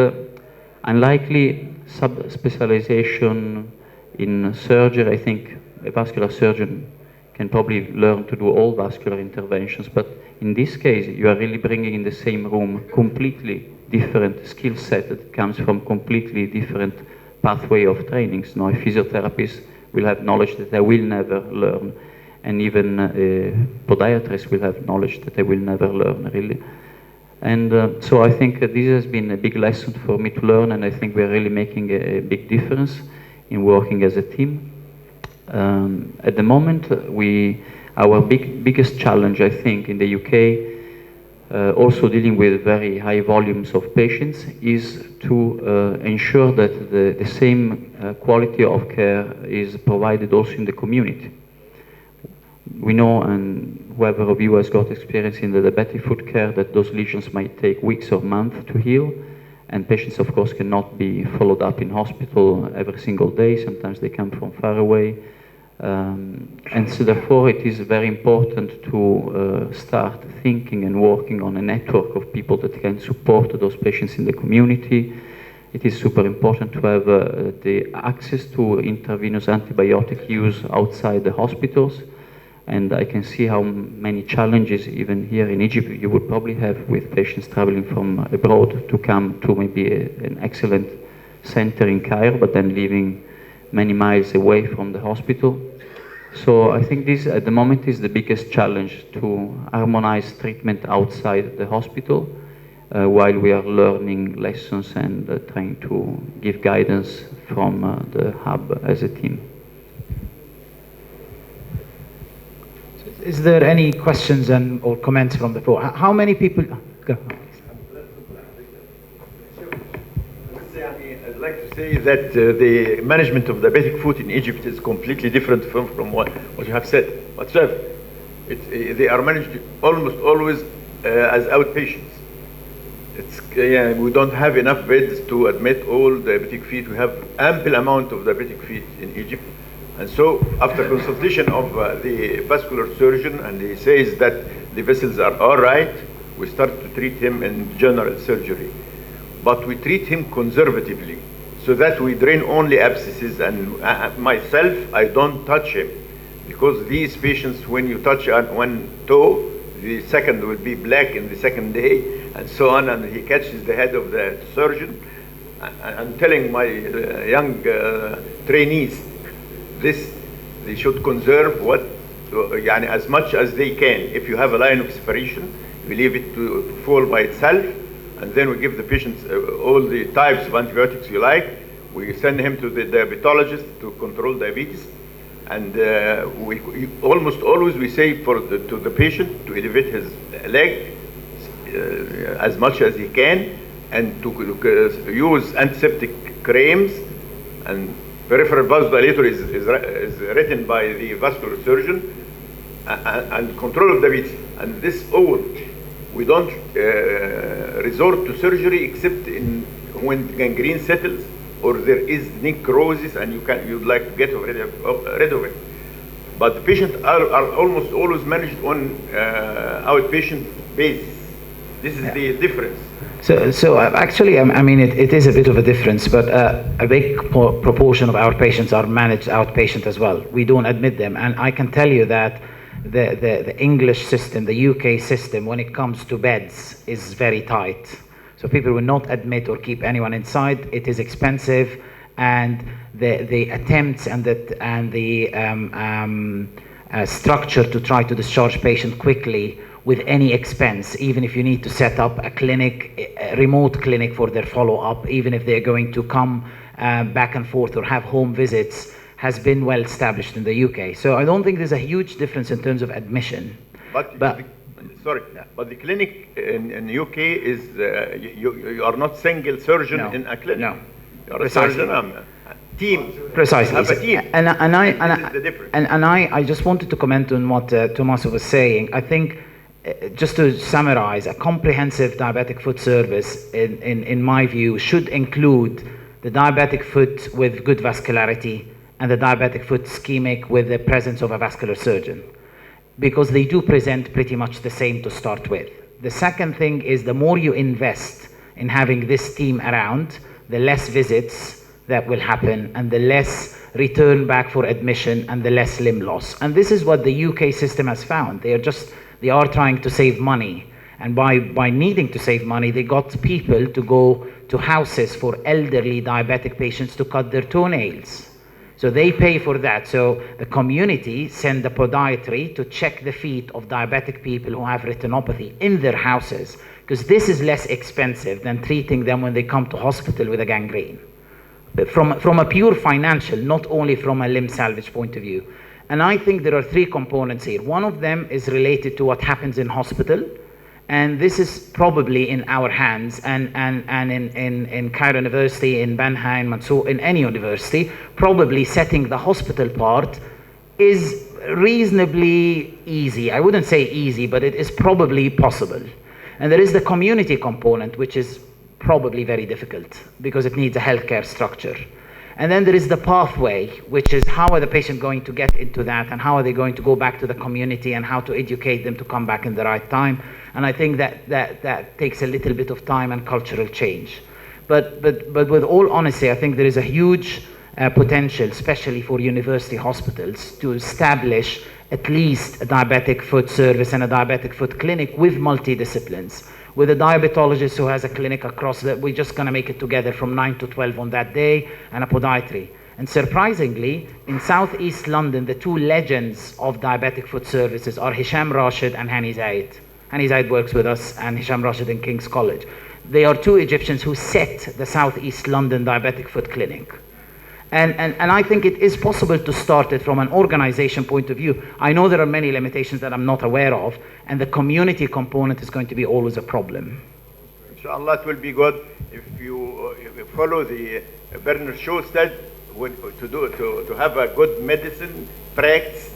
unlikely sub-specialization in surgery, I think a vascular surgeon can probably learn to do all vascular interventions, but in this case, you are really bringing in the same room completely different skill set that comes from completely different pathway of trainings. Now, a physiotherapist will have knowledge that they will never learn, and even a podiatrist will have knowledge that they will never learn, really. And so I think this has been a big lesson for me to learn, and I think we're really making a big difference in working as a team. At the moment, our biggest challenge, I think, in the UK also dealing with very high volumes of patients, is to ensure that the same quality of care is provided also in the community. We know, and whoever of you has got experience in the diabetic foot care, that those lesions might take weeks or months to heal, and patients, of course, cannot be followed up in hospital every single day. Sometimes they come from far away. And so therefore it is very important to start thinking and working on a network of people that can support those patients in the community. It is super important to have the access to intravenous antibiotic use outside the hospitals. And I can see how many challenges, even here in Egypt, you would probably have with patients traveling from abroad to come to maybe an excellent center in Cairo, but then leaving many miles away from the hospital. So I think this, at the moment, is the biggest challenge, to harmonize treatment outside the hospital while we are learning lessons and trying to give guidance from the hub as a team. Is there any questions or comments from the floor? How many people? Go. I'd like to say that the management of diabetic foot in Egypt is completely different from what you have said whatsoever. They are managed almost always as outpatients. We don't have enough beds to admit all diabetic feet. We have ample amount of diabetic feet in Egypt. And so after consultation of the vascular surgeon, and he says that the vessels are all right, we start to treat him in general surgery. But we treat him conservatively, so that we drain only abscesses, and myself, I don't touch him. Because these patients, when you touch on one toe, the second will be black in the second day, and so on, and he catches the head of the surgeon. I'm telling my young trainees, they should conserve as much as they can. If you have a line of separation, we leave it to fall by itself, and then we give the patients all the types of antibiotics you like. We send him to the diabetologist to control diabetes, and we almost always we say to the patient to elevate his leg as much as he can, and to use antiseptic creams, and peripheral vasodilator is written by the vascular surgeon, and control of diabetes. And this all, we don't resort to surgery except when gangrene settles or there is necrosis and you'd like to get rid of it. But the patients are almost always managed on outpatient basis. This is the difference. So actually, I mean, it is a bit of a difference, but a big proportion of our patients are managed outpatient as well. We don't admit them, and I can tell you that the English system, the UK system, when it comes to beds, is very tight. So people will not admit or keep anyone inside. It is expensive, and the attempts and the structure to try to discharge patient quickly with any expense, even if you need to set up a clinic, a remote clinic for their follow-up, even if they're going to come back and forth or have home visits, has been well established in the UK. So I don't think there's a huge difference in terms of admission. But the clinic in the UK is, you are not single surgeon in a clinic. No. You are a surgeon, team. Precisely. Have a team. And I I just wanted to comment on what Tommaso was saying. I think, just to summarize, a comprehensive diabetic foot service, in my view, should include the diabetic foot with good vascularity and the diabetic foot ischemic with the presence of a vascular surgeon, because they do present pretty much the same to start with. The second thing is, the more you invest in having this team around, the less visits that will happen, and the less return back for admission, and the less limb loss. And this is what the UK system has found. They are trying to save money, and by needing to save money, they got people to go to houses for elderly diabetic patients to cut their toenails. So they pay for that. So the community send the podiatry to check the feet of diabetic people who have retinopathy in their houses, because this is less expensive than treating them when they come to hospital with a gangrene. But from a pure financial, not only from a limb salvage point of view. And I think there are three components here. One of them is related to what happens in hospital, And this is probably in our hands, and in Cairo University, in Benha, in Mansour, in any university, probably setting the hospital part is reasonably easy. I wouldn't say easy, but it is probably possible. And there is the community component, which is probably very difficult because it needs a healthcare structure. And then there is the pathway, which is how are the patient going to get into that, and how are they going to go back to the community, and how to educate them to come back in the right time. And I think that takes a little bit of time and cultural change. But with all honesty, I think there is a huge potential, especially for university hospitals, to establish at least a diabetic foot service and a diabetic foot clinic with multidisciplines. With a diabetologist who has a clinic across that, we're just going to make it together from 9 to 12 on that day, and a podiatry. And surprisingly, in Southeast London, the two legends of diabetic foot services are Hisham Rashid and Hani Zaid. Hani Zaid works with us, and Hisham Rashid in King's College. They are two Egyptians who set the Southeast London diabetic foot clinic. And I think it is possible to start it from an organization point of view. I know there are many limitations that I'm not aware of, and the community component is going to be always a problem. Inshallah, it will be good if you follow the Bernard Shaw said, to have a good medicine practice,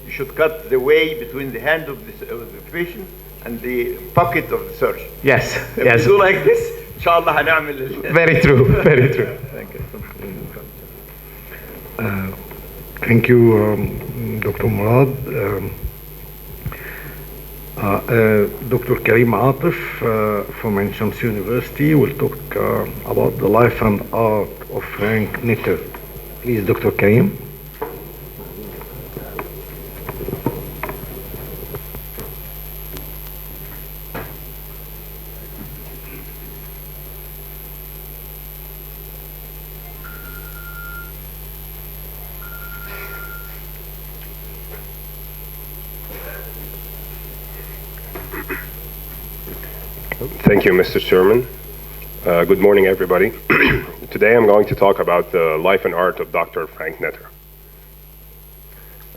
you should cut the way between the hand of the patient and the pocket of the surgeon. Yes, If yes. we do like this, inshallah, هنعمل Very true, very true. Thank you. Thank you, Dr. Murad. Dr. Karim Atif from Ain Shams University will talk about the life and art of Frank Netter. Please, Dr. Karim. Thank you, Mr. Chairman. Good morning, everybody. Today I'm going to talk about the life and art of Dr. Frank Netter.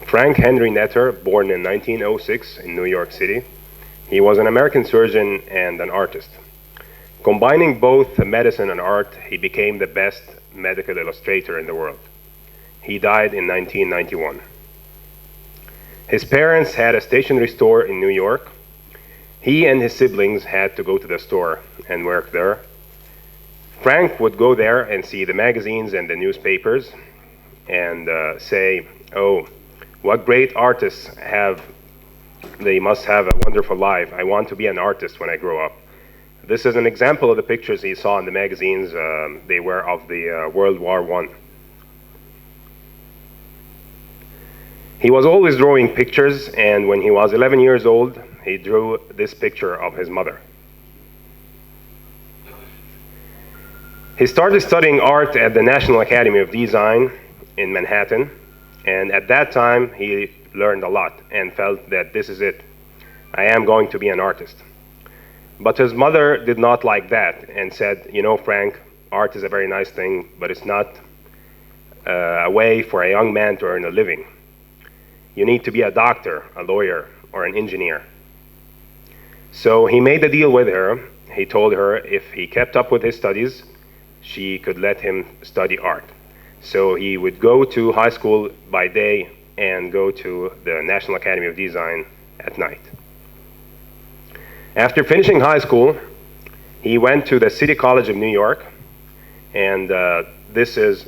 Frank Henry Netter, born in 1906 in New York City, he was an American surgeon and an artist. Combining both medicine and art, he became the best medical illustrator in the world. He died in 1991. His parents had a stationery store in New York. He and his siblings had to go to the store and work there. Frank would go there and see the magazines and the newspapers and say, oh, what great artists have, they must have a wonderful life. I want to be an artist when I grow up. This is an example of the pictures he saw in the magazines. They were of the World War I. He was always drawing pictures, and when he was 11 years old, he drew this picture of his mother. He started studying art at the National Academy of Design in Manhattan, and at that time he learned a lot and felt that this is it. I am going to be an artist. But his mother did not like that and said, you know, Frank, art is a very nice thing, but it's not a way for a young man to earn a living. You need to be a doctor, a lawyer, or an engineer. So he made a deal with her. He told her if he kept up with his studies, she could let him study art. So he would go to high school by day and go to the National Academy of Design at night. After finishing high school, he went to the City College of New York, and this is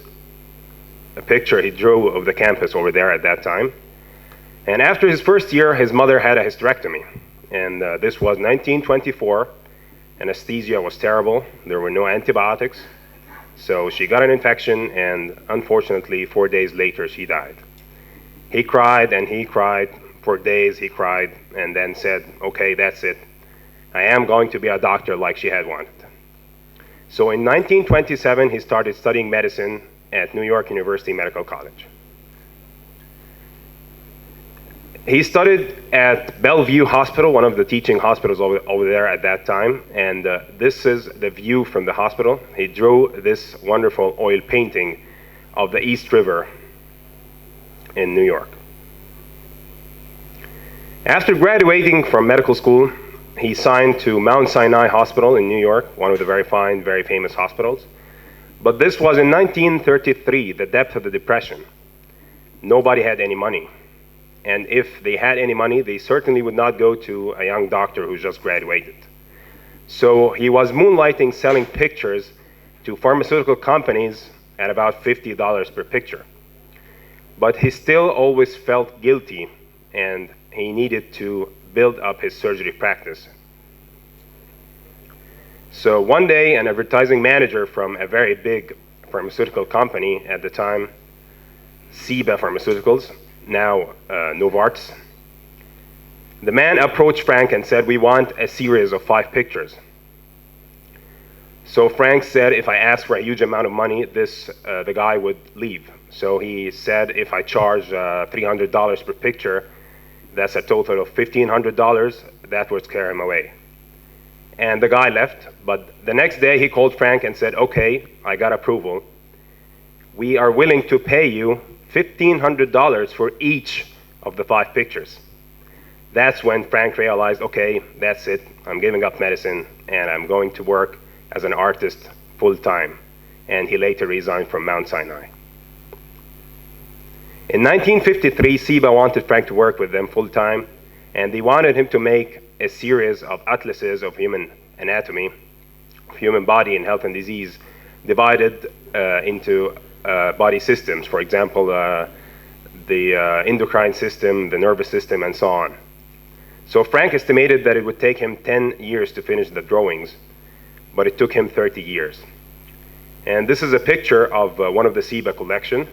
a picture he drew of the campus over there at that time. And after his first year, his mother had a hysterectomy. And this was 1924. Anesthesia was terrible. There were no antibiotics. So she got an infection, and unfortunately, 4 days later, she died. He cried and he cried. For days he cried, and then said, okay, that's it. I am going to be a doctor like she had wanted. So in 1927, he started studying medicine at New York University Medical College. He studied at Bellevue Hospital, one of the teaching hospitals over there at that time, and this is the view from the hospital. He drew this wonderful oil painting of the East River in New York. After graduating from medical school, he signed to Mount Sinai Hospital in New York, one of the very fine, very famous hospitals. But this was in 1933, the depth of the Depression. Nobody had any money. And if they had any money, they certainly would not go to a young doctor who just graduated. So he was moonlighting, selling pictures to pharmaceutical companies at about $50 per picture. But he still always felt guilty, and he needed to build up his surgery practice. So one day, an advertising manager from a very big pharmaceutical company at the time, Ciba Pharmaceuticals, now Novartis, the man approached Frank and said, "We want a series of 5 pictures." So Frank said, if I asked for a huge amount of money, the guy would leave. So he said, if I charge $300 per picture, that's a total of $1,500, that would scare him away. And the guy left, but the next day he called Frank and said, okay, I got approval. We are willing to pay you $1,500 for each of the 5 pictures. That's when Frank realized, okay, that's it. I'm giving up medicine and I'm going to work as an artist full-time. And he later resigned from Mount Sinai. In 1953, Ciba wanted Frank to work with them full-time, and they wanted him to make a series of atlases of human anatomy, of human body and health and disease, divided into body systems. For example, the endocrine system, the nervous system, and so on. So Frank estimated that it would take him 10 years to finish the drawings, but it took him 30 years. And this is a picture of one of the Ciba collection.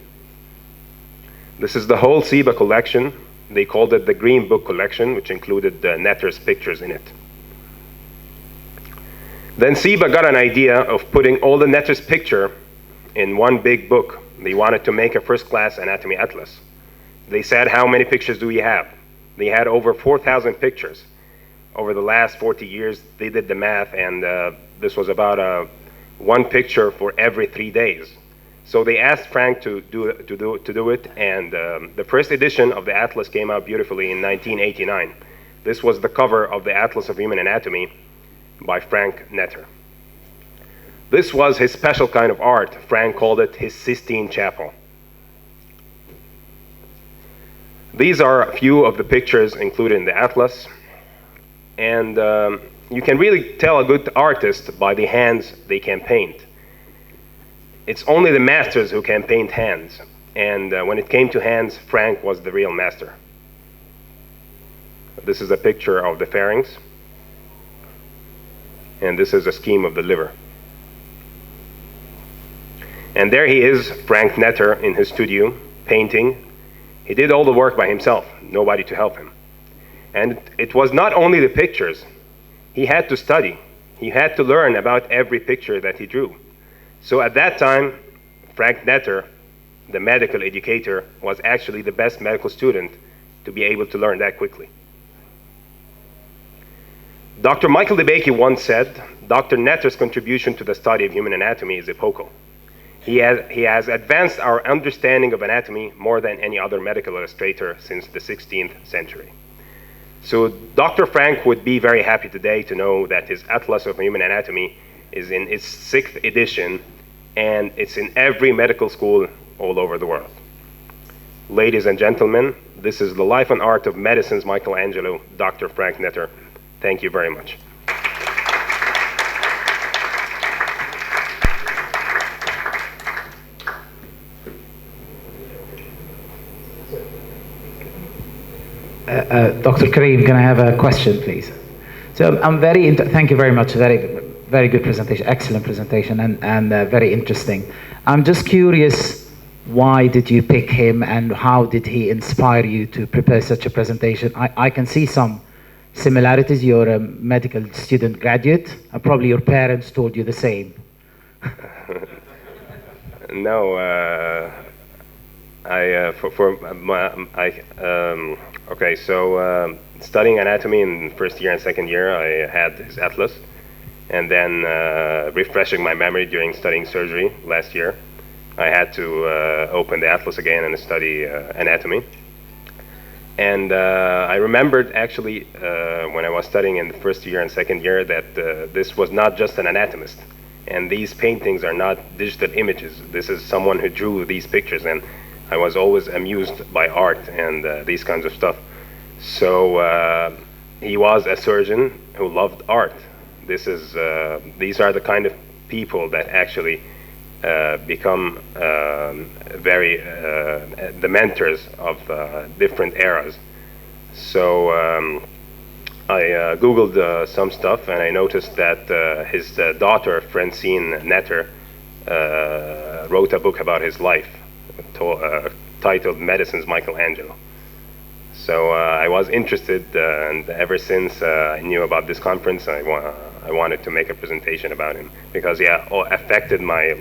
This is the whole Ciba collection. They called it the Green Book collection, which included Netter's pictures in it. Then Ciba got an idea of putting all the Netter's picture in one big book. They wanted to make a first-class anatomy atlas. They said, how many pictures do we have? They had over 4,000 pictures. Over the last 40 years, they did the math, and this was about 1 picture for every 3 days. So they asked Frank to do it, and the first edition of the atlas came out beautifully in 1989. This was the cover of the Atlas of Human Anatomy by Frank Netter. This was his special kind of art. Frank called it his Sistine Chapel. These are a few of the pictures included in the atlas, and you can really tell a good artist by the hands they can paint. It's only the masters who can paint hands, and when it came to hands, Frank was the real master. This is a picture of the pharynx, and this is a scheme of the liver. And there he is, Frank Netter, in his studio, painting. He did all the work by himself, nobody to help him. And it was not only the pictures. He had to study. He had to learn about every picture that he drew. So at that time, Frank Netter, the medical educator, was actually the best medical student to be able to learn that quickly. Dr. Michael DeBakey once said, Dr. Netter's contribution to the study of human anatomy is epochal. He has advanced our understanding of anatomy more than any other medical illustrator since the 16th century. So Dr. Frank would be very happy today to know that his Atlas of Human Anatomy is in its 6th edition, and it's in every medical school all over the world. Ladies and gentlemen, this is the life and art of medicine's Michelangelo, Dr. Frank Netter. Thank you very much. Dr. Kareem, can I have a question, please? So I'm thank you very much. Very good presentation, excellent presentation, and very interesting. I'm just curious, why did you pick him, and how did he inspire you to prepare such a presentation? I can see some similarities. You're a medical student graduate, and probably your parents told you the same. No, okay, so studying anatomy in first year and second year, I had his atlas, and then refreshing my memory during studying surgery last year, I had to open the atlas again and study anatomy. And I remembered actually when I was studying in the first year and second year that this was not just an anatomist. And these paintings are not digital images. This is someone who drew these pictures. And I was always amused by art and these kinds of stuff. So he was a surgeon who loved art. These are the kind of people that actually become very the mentors of different eras. So I Googled some stuff, and I noticed that his daughter, Francine Netter, wrote a book about his life titled Medicine's Michelangelo. So I was interested, and ever since I knew about this conference, I wanted to make a presentation about him, because affected my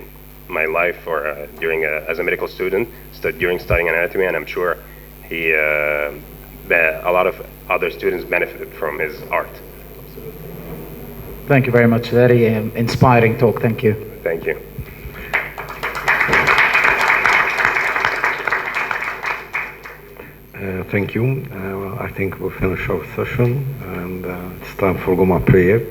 life or during as a medical student during studying anatomy, and I'm sure a lot of other students benefited from his art. Thank you very much. Very inspiring talk. Thank you. Thank you. Thank you. I think we'll finish our session, and it's time for Goma prayer.